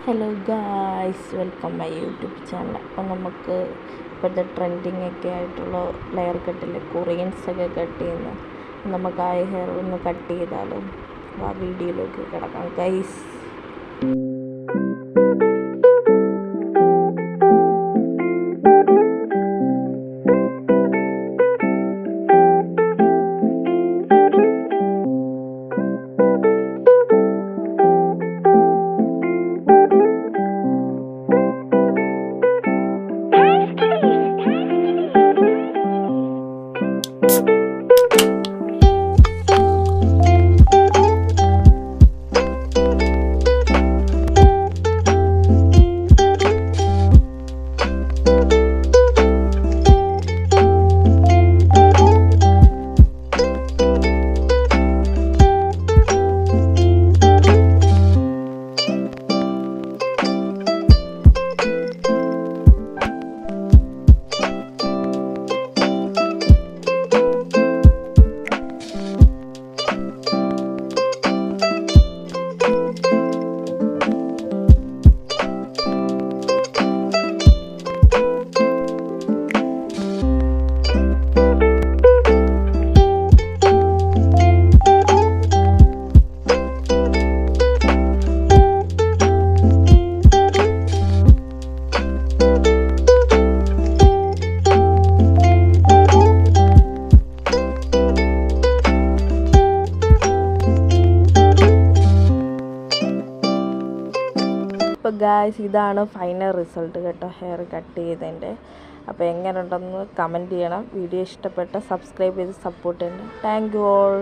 Hello guys, welcome my YouTube channel. അപ്പം നമുക്ക് ഇപ്പോഴത്തെ ട്രെൻഡിങ് ഒക്കെ ആയിട്ടുള്ള ലെയർ കട്ടിൽ കൊറിയൻസൊക്കെ കട്ട് ചെയ്യുന്ന നമുക്ക് ആ ഹെയർ ഒന്ന് കട്ട് ചെയ്താലും ആ വീഡിയോയിലേക്ക് കിടക്കാം ഗൈസ്. അപ്പോൾ ഗായ്സ്, ഇതാണ് ഫൈനൽ റിസൾട്ട് കേട്ടോ, ഹെയർ കട്ട് ചെയ്തതിൻ്റെ. അപ്പോൾ എങ്ങനെ ഉണ്ടെന്ന് കമൻറ്റ് ചെയ്യണം. വീഡിയോ ഇഷ്ടപ്പെട്ട സബ്സ്ക്രൈബ് ചെയ്ത് സപ്പോർട്ട് ചെയ്യണം. Thank you all.